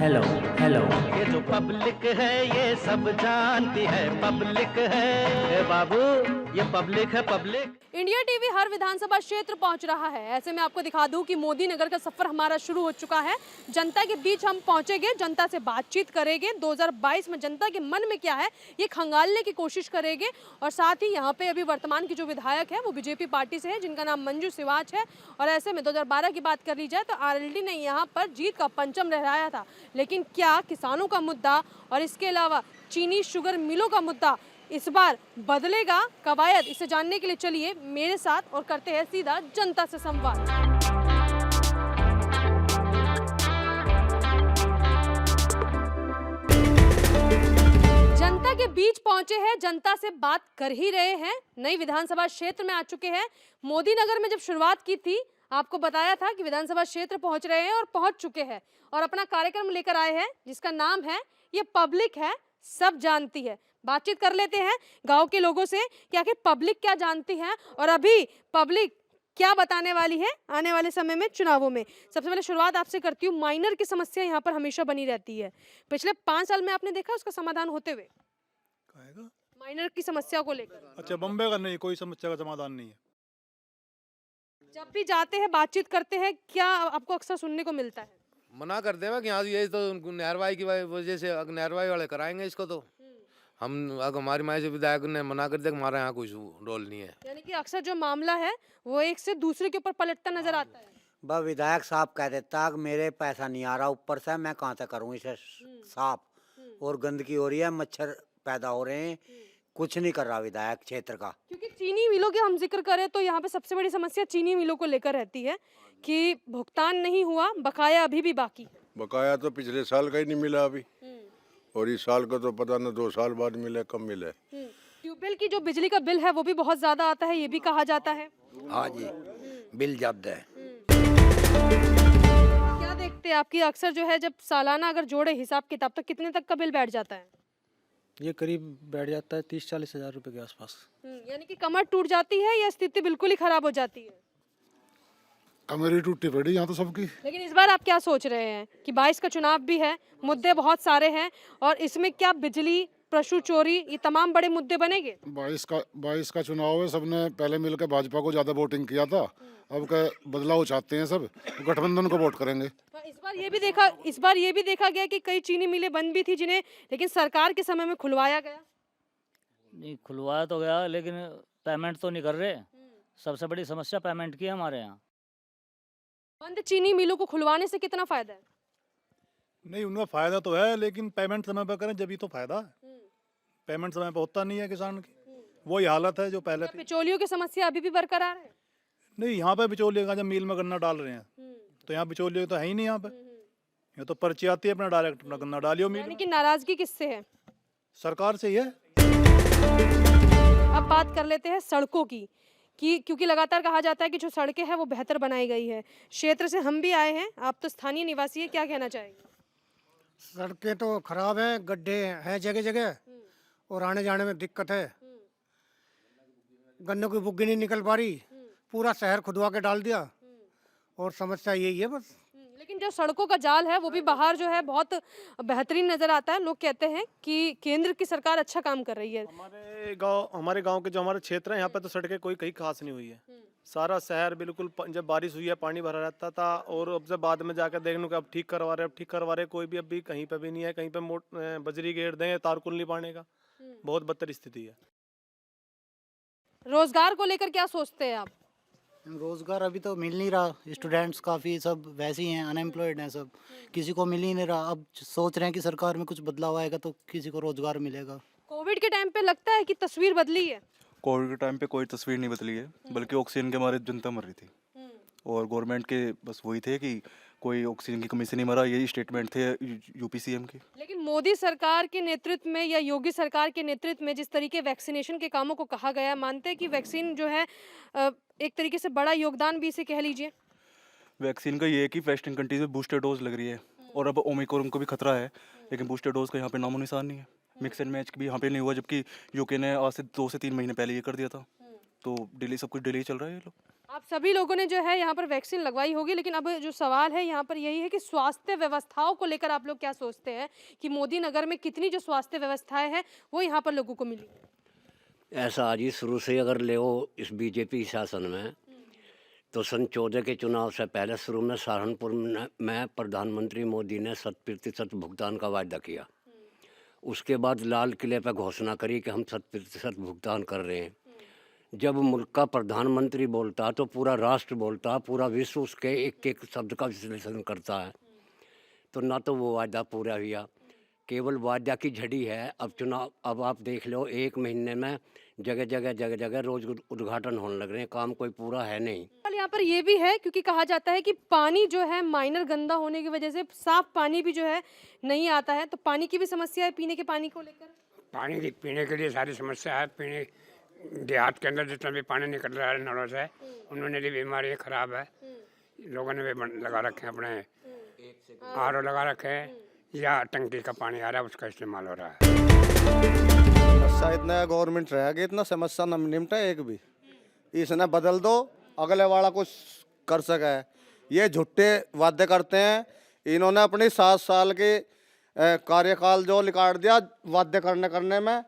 Hello hello. ये जो public है ये सब जानती है, पब्लिक है ए बाबू, ये पब्लिक है पब्लिक। इंडिया टीवी हर विधानसभा क्षेत्र पहुंच रहा है। ऐसे में आपको दिखा दूं कि मोदी नगर का सफर हमारा शुरू हो चुका है। जनता के बीच हम पहुंचेंगे, जनता से बातचीत करेंगे, 2022 में जनता के मन में क्या है ये खंगालने की कोशिश करेंगे। और साथ ही यहाँ पे अभी वर्तमान की जो विधायक है वो बीजेपी पार्टी से है, जिनका नाम मंजू सिवाच है। और ऐसे में 2012 की बात कर ली जाए तो आरएलडी ने यहाँ पर जीत का पंचम लहराया था। लेकिन क्या किसानों का मुद्दा और इसके अलावा चीनी शुगर मिलों का मुद्दा इस बार बदलेगा कवायद? इसे जानने के लिए चलिए मेरे साथ और करते हैं सीधा जनता से संवाद। जनता के बीच पहुंचे हैं, जनता से बात कर ही रहे हैं। नई विधानसभा क्षेत्र में आ चुके हैं। मोदी नगर में जब शुरुआत की थी आपको बताया था कि विधानसभा क्षेत्र पहुंच रहे हैं और पहुंच चुके हैं और अपना कार्यक्रम लेकर आए हैं जिसका नाम है ये पब्लिक है सब जानती है। बातचीत कर लेते हैं गांव के लोगों से कि आखिर पब्लिक क्या जानती है और अभी पब्लिक क्या बताने वाली है आने वाले समय में चुनावों में। सबसे पहले शुरुआत आपसे करती हूँ। माइनर की समस्या यहाँ पर हमेशा बनी रहती है, पिछले 5 साल में आपने देखा उसका समाधान होते हुए? माइनर की समस्या को लेकर अच्छा, बम्बे का नहीं, कोई समस्या का समाधान नहीं है। जब भी जाते हैं बातचीत करते हैं क्या आपको अक्सर सुनने को मिलता है? मना कर देवा कि हाँ ये तो नहरवाई की वजह से नहरवाई वाले कराएंगे इसको, तो हम अगर हमारी माई से विधायक ने मना कर दिया कि हमारे यहाँ कोई रोल नहीं है। यानी कि अक्सर जो मामला है वो एक से दूसरे के ऊपर पलटता नजर आता है। बस विधायक साहब कह देता कि मेरे पैसा नहीं आ रहा ऊपर से, मैं कहाँ से करूँ इसे साफ, और गंदगी हो रही है, मच्छर पैदा हो रहे हैं, कुछ नहीं कर रहा विधायक क्षेत्र का। क्योंकि चीनी मिलों के हम जिक्र करें तो यहाँ पे सबसे बड़ी समस्या चीनी मिलों को लेकर रहती है कि भुगतान नहीं हुआ, बकाया अभी भी बाकी है। बकाया तो पिछले साल का ही नहीं मिला अभी, और इस साल का तो पता न 2 साल बाद मिले कब मिले। ट्यूबवेल की जो बिजली का बिल है वो भी बहुत ज्यादा आता है, ये भी कहा जाता है। हाँ जी, बिल जब्त है। क्या देखते हैं आपकी अक्सर जो है जब सालाना अगर जोड़े हिसाब किताब तो कितने तक का बिल बैठ जाता है? ये करीब बैठ जाता है 30-40 हज़ार रुपए के आसपास। यानी कि कमर टूट जाती है या स्थिति बिल्कुल ही खराब हो जाती है? कमरी टूटी पड़ी यहाँ तो सबकी। लेकिन इस बार आप क्या सोच रहे हैं कि 22 का चुनाव भी है, मुद्दे बहुत सारे हैं और इसमें क्या बिजली, पशु चोरी, ये तमाम बड़े मुद्दे बनेंगे? 22 का चुनाव है, सबने पहले मिलकर भाजपा को ज्यादा वोटिंग किया था, अब का बदलाव चाहते हैं सब, गठबंधन को वोट करेंगे। तो इस बार ये भी देखा गया कि कई चीनी मिलें बंद भी थी जिन्हें लेकिन सरकार के समय में खुलवाया गया। नहीं, खुलवाया तो गया लेकिन पेमेंट तो नहीं कर रहे। सबसे बड़ी समस्या पेमेंट की है हमारे यहाँ। बंद चीनी मिलों को खुलवाने से कितना फायदा है? नहीं, उनका फायदा तो है लेकिन पेमेंट समय पर करें जब ही तो फायदा है। पेमेंट समय पर होता नहीं है किसान की, वही हालत है जो पहले थी। बिचौलियों की समस्या अभी भी बरकरार है? नहीं, यहाँ पे बिचौलिए का जब मिल में गन्ना डाल रहे हैं तो यहाँ बिचौलिए तो है ही नहीं। यहाँ पे ये तो पर्ची आती है, अपना डायरेक्ट अपना गन्ना डालियो मिल। यानी कि नाराजगी किससे है? सरकार से ही है। अब बात कर लेते हैं सड़कों की कि क्योंकि लगातार कहा जाता है कि जो सड़कें हैं वो बेहतर बनाई गई है। क्षेत्र से हम भी आए हैं, आप तो स्थानीय निवासी है, क्या कहना चाहेंगे? सड़कें तो खराब है, गड्ढे हैं जगह जगह और आने जाने में दिक्कत है। गन्नों की बुग्गी नहीं निकल पा रही, पूरा शहर खुदवा के डाल दिया और समस्या यही है बस। लेकिन जो सड़कों का जाल है वो भी बाहर जो है बहुत बेहतरीन नजर आता है। लोग कहते हैं कि केंद्र की सरकार अच्छा काम कर रही है। हमारे गांव के जो हमारे क्षेत्र है यहाँ पे तो सड़कें कोई कहीं खास नहीं हुई है। सारा शहर बिल्कुल जब बारिश हुई है पानी भरा रहता था और अब जब बाद में जाकर देखने को अब ठीक करवा रहे कोई भी अभी कहीं पे भी नहीं है। कहीं पे बजरी घेर दें, तारकुल नहीं पाने का, बहुत बदतर स्थिति है। रोजगार को लेकर क्या सोचते हैं आप? रोजगार अभी तो मिल नहीं रहा, स्टूडेंट्स काफ़ी सब वैसे ही हैं, अनएम्प्लॉयड हैं सब, किसी को मिल ही नहीं रहा। अब सोच रहे हैं कि सरकार में कुछ बदलाव आएगा तो किसी को रोजगार मिलेगा। कोविड के टाइम पे लगता है कि तस्वीर बदली है? कोविड के टाइम पे कोई तस्वीर नहीं बदली है, बल्कि ऑक्सीजन के मारे जनता मर रही थी और गवर्नमेंट के बस वही थे कि कोई ऑक्सीजन की कमी से नहीं मरा, यही स्टेटमेंट थे यूपी सीएम की। लेकिन मोदी सरकार के नेतृत्व में या योगी सरकार के नेतृत्व में जिस तरीके वैक्सीनेशन के कामों को कहा गया, मानते हैं कि वैक्सीन जो है एक तरीके से बड़ा योगदान भी इसे कह लीजिए? वैक्सीन का ये है कि वेस्टर्न कंट्रीज में बूस्टर डोज लग रही है और अब ओमिक्रॉन को भी खतरा है, लेकिन बूस्टर डोज का यहाँ पे नामो निशान नहीं है। मिक्स एंड मैच भी यहाँ पे नहीं हुआ, जबकि यूके ने आज से 2 से 3 महीने पहले ये कर दिया था। तो डिले, सब कुछ डिले चल रहा है ये लोग। आप सभी लोगों ने जो है यहाँ पर वैक्सीन लगवाई होगी, लेकिन अब जो सवाल है यहाँ पर यही है कि स्वास्थ्य व्यवस्थाओं को लेकर आप लोग क्या सोचते हैं कि मोदी नगर में कितनी जो स्वास्थ्य व्यवस्थाएं हैं वो यहाँ पर लोगों को मिली? ऐसा आज ही शुरू से अगर ले इस बीजेपी शासन में, तो सन 14 के चुनाव से पहले शुरू में सहारनपुर में प्रधानमंत्री मोदी ने 100% भुगतान का वायदा किया। उसके बाद लाल किले पर घोषणा करी कि हम 100% भुगतान कर रहे हैं। जब मुल्क का प्रधानमंत्री बोलता तो पूरा राष्ट्र बोलता, पूरा विश्व उसके एक एक शब्द का विश्लेषण करता है। तो ना तो वो वायदा पूरा हुआ, केवल वायदा की झड़ी है। अब आप देख लो, 1 महीने में जगह जगह रोज उद्घाटन होने लग रहे हैं, काम कोई पूरा है नहीं। यहाँ पर ये भी है क्योंकि कहा जाता है कि पानी जो है माइनर गंदा होने की वजह से साफ पानी भी जो है नहीं आता है, तो पानी की भी समस्या है पीने के पानी को लेकर। पानी की पीने के लिए सारी समस्या है। पीने देहात के अंदर जितना भी पानी निकल रहा है नलों से, उन्होंने भी बीमारी खराब है। लोगों ने भी लगा रखे हैं अपने आरओ लगा रखे हैं, या टंकी का पानी आ रहा है उसका इस्तेमाल हो रहा है। समस्या इतना गवर्नमेंट रहेगा, इतना समस्या न निपटा एक भी, इसने बदल दो, अगले वाला कुछ कर सके। ये झूठे वादे करते हैं। इन्होंने अपनी 7 साल के कार्यकाल जो निकाल दिया वादे करने में,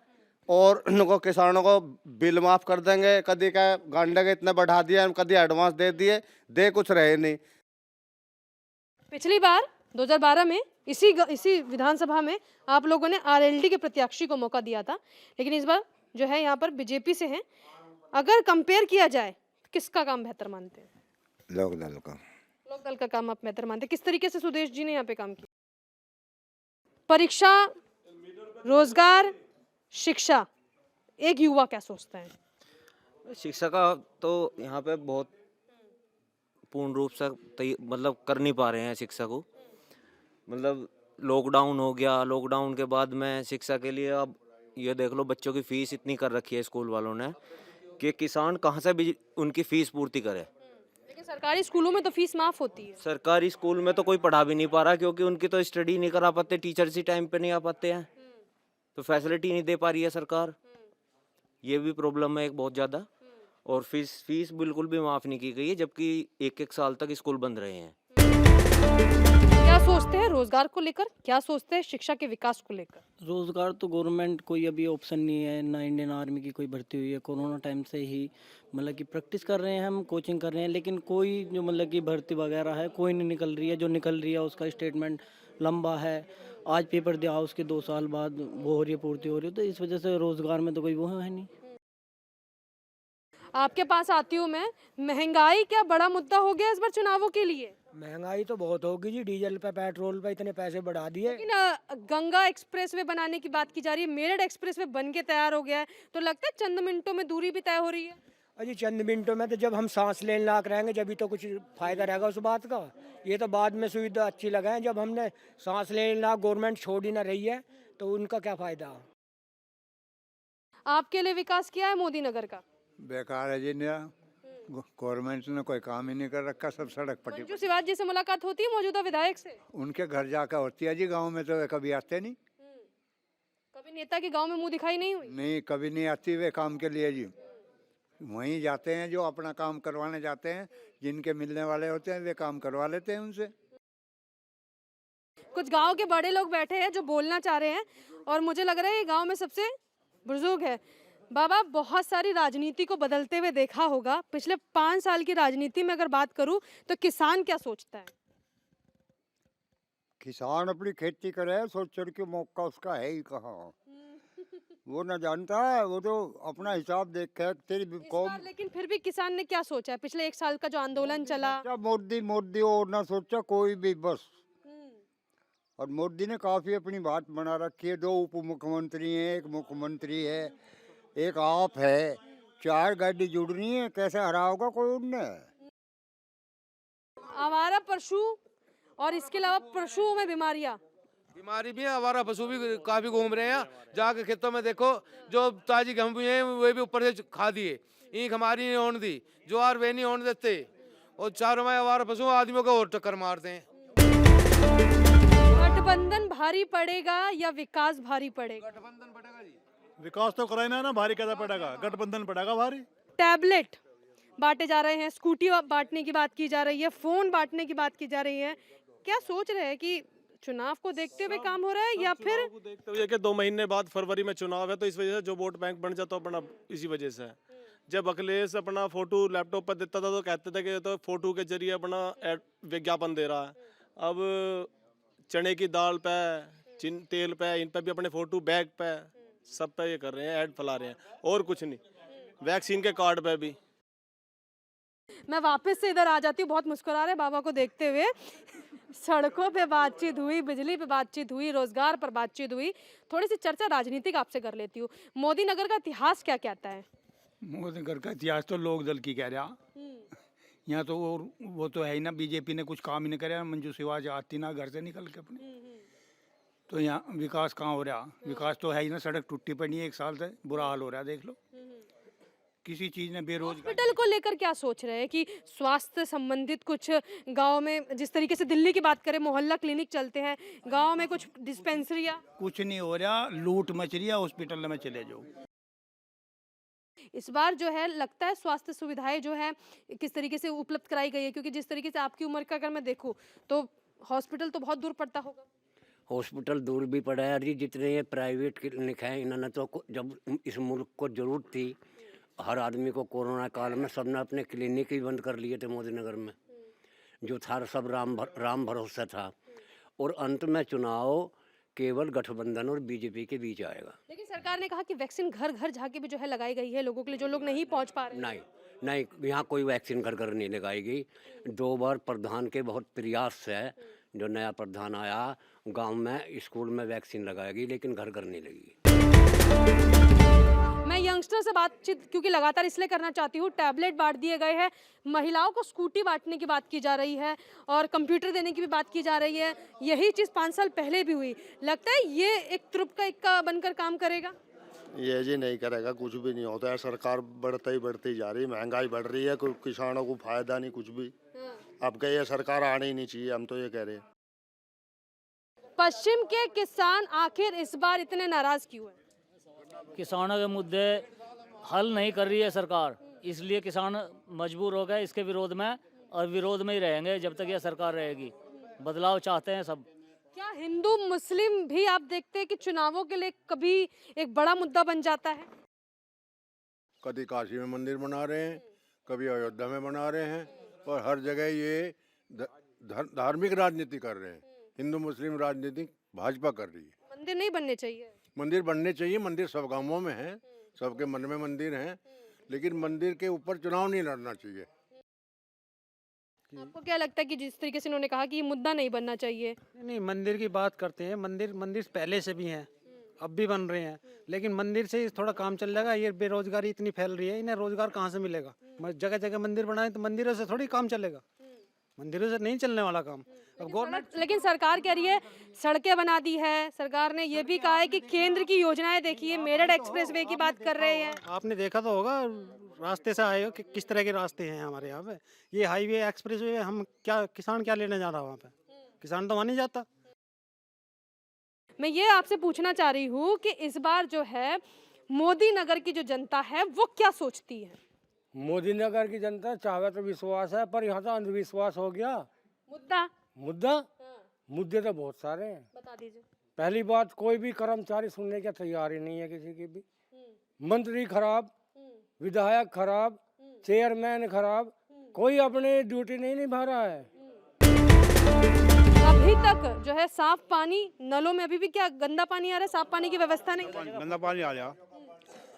और उनको किसानों को बिल माफ कर देंगे, कभी क्या गांडे के इतने बढ़ा दिए, कभी एडवांस दे दिए, दे कुछ रहे नहीं। पिछली बार 2012 में इसी विधानसभा में आप लोगों ने आरएलडी के प्रत्याशी को मौका दिया था, लेकिन इस बार जो है यहाँ पर बीजेपी से हैं। अगर कंपेयर किया जाए तो किसका काम बेहतर मानते हैं? लोकदल का। लोकदल का काम आप बेहतर मानते हैं। किस तरीके से सुदेश जी ने यहाँ पे काम किया? परीक्षा, रोजगार, शिक्षा, एक युवा क्या सोचता है? शिक्षा का तो यहाँ पे बहुत पूर्ण रूप से मतलब कर नहीं पा रहे हैं शिक्षा को। मतलब लॉकडाउन हो गया, लॉकडाउन के बाद में शिक्षा के लिए अब ये देख लो, बच्चों की फीस इतनी कर रखी है स्कूल वालों ने कि किसान कहाँ से भी उनकी फीस पूर्ति करे। लेकिन सरकारी स्कूलों में तो फीस माफ होती है। सरकारी स्कूल में तो कोई पढ़ा भी नहीं पा रहा, क्योंकि उनकी तो स्टडी नहीं करा पाते, टीचर इसी टाइम पे नहीं आ पाते हैं, तो फैसिलिटी नहीं दे पा रही है सरकार। ये भी प्रॉब्लम है एक बहुत ज़्यादा। और फीस बिल्कुल भी माफ़ नहीं की गई है, जबकि 1-1 साल तक स्कूल बंद रहे हैं। क्या सोचते हैं रोजगार को लेकर, क्या सोचते हैं शिक्षा के विकास को लेकर? रोजगार तो गवर्नमेंट कोई अभी ऑप्शन नहीं है, ना इंडियन आर्मी की कोई भर्ती हुई है। कोरोना टाइम से ही मतलब कि प्रैक्टिस कर रहे हैं, हम कोचिंग कर रहे हैं, लेकिन कोई जो मतलब कि भर्ती वगैरह है कोई नहीं निकल रही है। जो निकल रही है उसका स्टेटमेंट लंबा है। आज पेपर दिया, उसके 2 साल बाद वो हो रही है, पूर्ति हो रही है, तो इस वजह से रोजगार में तो कोई वो है नहीं। आपके पास आती हूँ मैं, महंगाई क्या बड़ा मुद्दा हो गया इस बार चुनावों के लिए? महंगाई तो बहुत होगी जी, डीजल पे पेट्रोल पे इतने पैसे बढ़ा दिए। लेकिन गंगा एक्सप्रेसवे बनाने की बात की जा रही है, मेरठ एक्सप्रेसवे बन के तैयार हो गया है, तो लगता है चंद मिनटों में दूरी भी तय हो रही है। अजी चंद मिनटों में तो जब हम सांस लेने लायक रहेंगे जब तो कुछ फायदा रहेगा उस बात का। ये तो बाद में सुविधा अच्छी लगाए, जब हमने सांस लेने लायक गवर्नमेंट छोड़ ही ना रही है तो उनका क्या फायदा। आपके लिए विकास किया है मोदी नगर का? बेकार है जी, गवर्नमेंट ने कोई काम ही नहीं कर रखा, सब सड़क पट्टी। मंजू सिवाज जी से मुलाकात होती है मौजूदा विधायक से? उनके घर जाकर होती है जी, गांव में तो वे कभी आते नहीं। कभी नेता के गांव में मुंह दिखाई नहीं हुई? नहीं, कभी नहीं आती वे काम के लिए जी। वहीं जाते हैं जो अपना काम करवाने जाते हैं, जिनके मिलने वाले होते हैं वे काम करवा लेते हैं उनसे। कुछ गांव के बड़े लोग बैठे हैं जो बोलना चाह रहे हैं, और मुझे लग रहा है ये गांव में सबसे बुजुर्ग है। बाबा, बहुत सारी राजनीति को बदलते हुए देखा होगा, पिछले 5 साल की राजनीति में अगर बात करूं तो किसान क्या सोचता है? किसान अपनी खेती करे, सोच के मौका उसका है ही कहाँ, वो न जानता है, वो तो अपना हिसाब देख के तेरी कौम। लेकिन फिर भी किसान ने क्या सोचा है पिछले 1 साल का जो आंदोलन चला? मोदी और ना सोचा कोई भी, बस। और मोदी ने काफी अपनी बात बना रखी है। 2 उप मुख्यमंत्री हैं, 1 मुख्यमंत्री है, एक आप है, 4 गाड़ी जुड़ रही है, कैसे हरा होगा कोई उनने। आवारा पशु और इसके अलावा पशुओं में बीमारी भी है, आवारा पशु भी काफी घूम रहे हैं। जाके खेतों में देखो, जो ताजी गेहूं भी हैं वे भी ऊपर से खा दिए, ईख हमारी नहीं होने दी, ज्वार वे नहीं होने देते, और चारों में आवारा पशु आदमियों को और टक्कर मारते हैं। गठबंधन भारी पड़ेगा या विकास भारी पड़ेगा? गठबंधन पड़ेगा जी। विकास तो कराना है ना, भारी कैसा पड़ेगा, गठबंधन पड़ेगा भारी। टैबलेट बांटे जा रहे हैं, स्कूटी बांटने की बात की जा रही है, फ़ोन बांटने की बात की जा रही है। क्या सोच रहे हैं कि चुनाव को देखते हुए काम हो रहा है या फिर चुनाव को देखते हुए कि 2 महीने बाद फरवरी में चुनाव है, तो इस वजह से जो वोट बैंक बन जाता अपना इसी वजह से है। जब अखिलेश अपना फोटो लैपटॉप पर देता था तो कहते थे कि ये तो फोटो के जरिए अपना विज्ञापन दे रहा है। अब चने की दाल पे, तेल पे, इन पे भी अपने फोटो, बैग पे, सब पे ये कर रहे हैं, ऐड फैला रहे हैं, और कुछ नहीं। वैक्सीन के कार्ड पे भी। मैं वापस से इधर आ जाती हूँ, बहुत मुस्कुरा रहे बाबा को देखते हुए। सड़कों पे बातचीत हुई, बिजली पे बातचीत हुई, रोजगार पर बातचीत हुई। थोड़ी सी चर्चा राजनीतिक आपसे कर लेती हूँ। मोदी नगर का इतिहास क्या कहता है? मोदी नगर का इतिहास तो लोक दल की कह रहा। यहाँ तो वो तो है ही ना, बीजेपी ने कुछ काम ही नहीं कराया। मंजू सिवाज आती ना घर से निकल के अपने, तो यहाँ विकास कहाँ हो रहा? विकास तो है ही ना, सड़क टूटी पड़ी है 1 साल से, बुरा हाल हो रहा है, देख लो। किसी चीज़ ने बेरोजगार। हॉस्पिटल को लेकर क्या सोच रहे हैं कि स्वास्थ्य संबंधित कुछ गांव में, जिस तरीके से दिल्ली की बात करें मोहल्ला क्लिनिक चलते हैं, गांव में कुछ डिस्पेंसरिया? कुछ नहीं हो रहा, लूट मच रही है, हॉस्पिटल में चले जाओ। इस बार जो है लगता है स्वास्थ्य सुविधाएं जो है किस तरीके से उपलब्ध कराई गई है, क्योंकि जिस तरीके से आपकी उम्र का अगर मैं देखूं तो हॉस्पिटल तो बहुत दूर पड़ता होगा। हॉस्पिटल दूर भी पड़ा है। अरे जितने ये प्राइवेट क्लिनिक हैं, इन्होंने तो जब इस मुल्क को ज़रूरत थी हर आदमी को, कोरोना काल में सबने अपने क्लिनिक ही बंद कर लिए थे मोदी नगर में। जो था सब राम भरोसा था। और अंत में चुनाव केवल गठबंधन और बीजेपी के बीच आएगा। लेकिन सरकार ने कहा कि वैक्सीन घर घर जाके भी जो है लगाई गई है लोगों के लिए, जो लोग नहीं पहुंच पा रहे। नहीं, यहाँ कोई वैक्सीन घर घर नहीं लगाई गई। 2 बार प्रधान के बहुत प्रयास से जो नया प्रधान आया, गांव में स्कूल में वैक्सीन लगाएगी, लेकिन घर घर नहीं लगी। मैं यंगस्टर से बातचीत क्योंकि लगातार इसलिए करना चाहती हूँ, टैबलेट बांट दिए गए हैं, महिलाओं को स्कूटी बांटने की बात की जा रही है और कंप्यूटर देने की भी बात की जा रही है। यही चीज़ 5 साल पहले भी हुई। लगता है ये एक तुरुप का इक्का बनकर काम करेगा? ये जी नहीं करेगा, कुछ भी नहीं होता है। सरकार बढ़ती जा रही है, महंगाई बढ़ रही है, कोई किसानों को फायदा नहीं कुछ भी। अब क्या ये सरकार आनी ही नहीं चाहिए, हम तो ये कह रहे हैं। पश्चिम के किसान आखिर इस बार इतने नाराज क्यों है? किसानों के मुद्दे हल नहीं कर रही है सरकार, इसलिए किसान मजबूर हो गए इसके विरोध में, और विरोध में ही रहेंगे जब तक यह सरकार रहेगी। बदलाव चाहते हैं सब। क्या हिंदू मुस्लिम भी आप देखते हैं कि चुनावों के लिए कभी एक बड़ा मुद्दा बन जाता है? कभी काशी में मंदिर बना रहे हैं, कभी अयोध्या में बना रहे हैं, और हर जगह ये धार्मिक राजनीति कर रहे हैं। हिंदू मुस्लिम राजनीति भाजपा कर रही है। मंदिर नहीं बनने चाहिए? मंदिर बनने चाहिए। मंदिर सब गांवों में हैं, सबके मन में मंदिर हैं, लेकिन मंदिर के ऊपर चुनाव नहीं लड़ना चाहिए। आपको क्या लगता है कि जिस तरीके से उन्होंने कहा कि ये मुद्दा नहीं बनना चाहिए? नहीं, मंदिर की बात करते हैं। मंदिर पहले से भी हैं, अब भी बन रहे हैं, लेकिन मंदिर से थोड़ा काम चल जाएगा। ये बेरोजगारी इतनी फैल रही है, इन्हें रोजगार कहाँ से मिलेगा? जगह जगह मंदिर बनाए तो मंदिरों से थोड़ी काम चलेगा, मंदिरों से नहीं चलने वाला काम। अब गवर्नमेंट, लेकिन सरकार कह रही है सड़कें बना दी है। सरकार ने ये भी कहा है कि केंद्र की योजनाएं देखिए, मेरठ एक्सप्रेसवे की बात कर रहे हैं। आपने देखा तो होगा, रास्ते से आए हो कि किस तरह के रास्ते हैं हमारे यहाँ पे। ये हाईवे एक्सप्रेसवे, हम क्या किसान क्या लेने जा रहा है वहाँ पे? किसान तो वहाँ नहीं जाता। मैं ये आपसे पूछना चाह रही हूँ कि इस बार जो है मोदी नगर की जो जनता है वो क्या सोचती है? मोदी नगर की जनता चाहे तो विश्वास है, पर यहाँ तो अंधविश्वास हो गया। मुद्दे तो बहुत सारे हैं। बता दीजिए। पहली बात, कोई भी कर्मचारी सुनने की तैयारी नहीं है किसी की भी। मंत्री खराब, विधायक खराब, चेयरमैन खराब, कोई अपनी ड्यूटी नहीं निभा रहा है। अभी तक जो है साफ पानी नलों में अभी भी क्या गंदा पानी आ रहा है? साफ पानी की व्यवस्था नहीं। गंदा पानी आ रहा,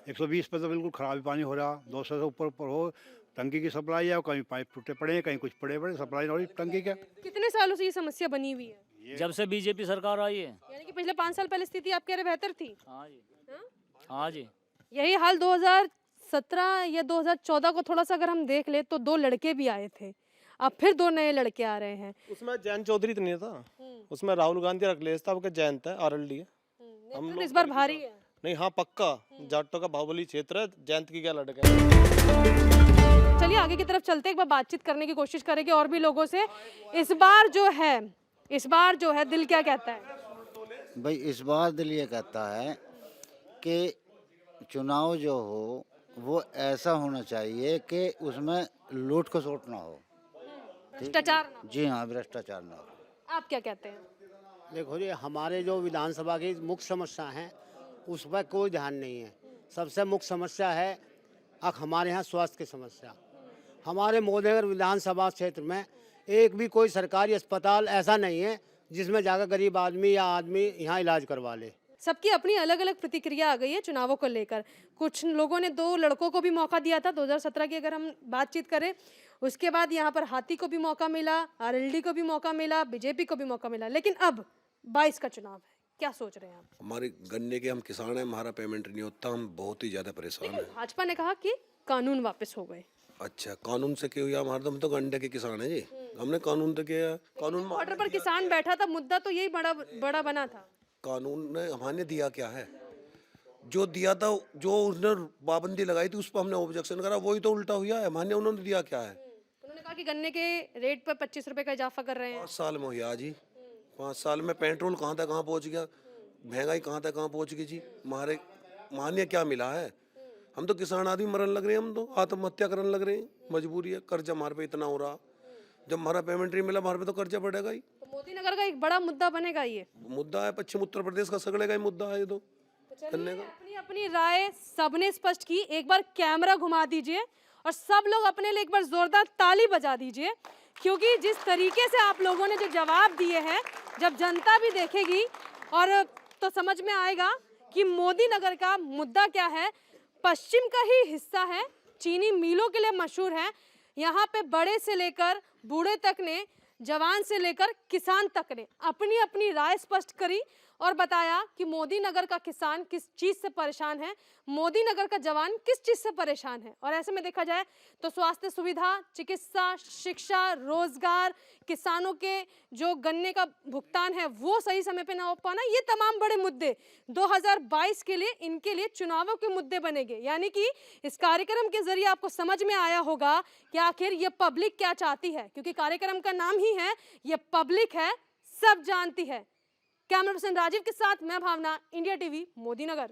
120 पे तो बिल्कुल खराब पानी हो रहा। 200 से ऊपर हो। टंकी की सप्लाई है, कहीं पाइप टूटे पड़े हैं, कहीं कुछ पड़े सप्लाई नहीं हो रही टंकी का। कितने सालों से ये समस्या बनी हुई है? जब से बीजेपी सरकार आई है। यानी कि पिछले 5 साल पहले स्थिति आप कह रहे बेहतर थी? हाँ जी। यही हाल 2017 या 2014 को थोड़ा सा अगर हम देख ले तो 2 लड़के भी आए थे, अब फिर 2 नए लड़के आ रहे हैं। उसमें जयंत चौधरी तो नहीं था, उसमें राहुल गांधी और अखिलेश था, जयंत है आरएलडी है। हम लोग इस बार भारी है। नहीं, हाँ पक्का, जाटों का बाहुबली क्षेत्र है, जयंत की क्या लड़का है। चलिए आगे की तरफ चलते, एक बार बातचीत करने की कोशिश करेंगे और भी लोगों से। इस बार जो है दिल क्या कहता है? भाई इस बार दिल ये कहता है कि चुनाव जो हो वो ऐसा होना चाहिए कि उसमें लूट खसोट ना हो। भ्रष्टाचार ना हो। जी हाँ, भ्रष्टाचार ना हो। आप क्या कहते हैं? देखो जी, हमारे जो विधानसभा की मुख्य समस्या है उस पर कोई ध्यान नहीं है। सबसे मुख्य समस्या है हमारे यहाँ स्वास्थ्य की समस्या। हमारे मोदीनगर विधानसभा क्षेत्र में एक भी कोई सरकारी अस्पताल ऐसा नहीं है जिसमें जाकर गरीब आदमी या आदमी यहाँ इलाज करवा ले। सबकी अपनी अलग अलग प्रतिक्रिया आ गई है चुनावों को लेकर। कुछ लोगों ने 2 लड़कों को भी मौका दिया था 2017 की अगर हम बातचीत करें। उसके बाद यहाँ पर हाथी को भी मौका मिला, आरएलडी को भी मौका मिला, बीजेपी को भी मौका मिला। लेकिन अब 22 का चुनाव है, क्या सोच रहे हैं आप? हमारे गन्ने के हम किसान हैं, हमारा पेमेंट नहीं होता, हम बहुत ही ज़्यादा परेशान हैं। भाजपा ने कहा कि कानून वापस हो गए। अच्छा, कानून से क्यों हुआ? हमारे तो हम तो गन्ने के किसान हैं जी, हमने कानून तो किया। कानून बॉर्डर पर किसान बैठा था, मुद्दा तो यही बड़ा बना था। कानून ने हमारे दिया क्या है? जो दिया था, जो उसने पाबंदी लगाई थी उस पर हमने ऑब्जेक्शन करा, वही तो उल्टा हुआ है। हमारे उन्होंने दिया क्या है? उन्होंने कहा कि गन्ने के रेट पर 25 रुपए का इजाफा कर रहे हैं। 5 साल में हुआ जी, 5 साल में पेट्रोल कहाँ तक कहाँ पहुँच गया, महंगाई कहाँ तक कहाँ पहुँच गई जी। हमारे मान्य क्या मिला है? हम तो किसान आदमी मरने लग रहे हैं, हम तो आत्महत्या करने लग रहे हैं। मजबूरी है, कर्जा हमारे पे इतना हो रहा, जब हमारा पेमेंट नहीं मिला हमारे पे तो कर्जा बढ़ेगा ही। तो मोदी नगर का एक बड़ा मुद्दा बनेगा ये। मुद्दा है पश्चिम उत्तर प्रदेश का, सगड़े का ही मुद्दा है ये तो। अपनी अपनी राय सबने स्पष्ट की। एक बार कैमरा घुमा दीजिए और सब लोग अपने लिए एक बार जोरदार ताली बजा दीजिए, क्योंकि जिस तरीके से आप लोगों ने जो जवाब दिए हैं, जब जनता भी देखेगी और तो समझ में आएगा कि मोदी नगर का मुद्दा क्या है। पश्चिम का ही हिस्सा है, चीनी मिलों के लिए मशहूर है। यहाँ पे बड़े से लेकर बूढ़े तक ने, जवान से लेकर किसान तक ने अपनी अपनी राय स्पष्ट करी और बताया कि मोदी नगर का किसान किस चीज़ से परेशान है, मोदी नगर का जवान किस चीज़ से परेशान है। और ऐसे में देखा जाए तो स्वास्थ्य सुविधा, चिकित्सा, शिक्षा, रोजगार, किसानों के जो गन्ने का भुगतान है वो सही समय पे ना हो पाना, ये तमाम बड़े मुद्दे 2022 के लिए इनके लिए चुनावों के मुद्दे बनेंगे। यानी कि इस कार्यक्रम के जरिए आपको समझ में आया होगा कि आखिर ये पब्लिक क्या चाहती है, क्योंकि कार्यक्रम का नाम ही है ये पब्लिक है, सब जानती है। कैमरा पर्सन राजीव के साथ मैं भावना, इंडिया टीवी, मोदी नगर।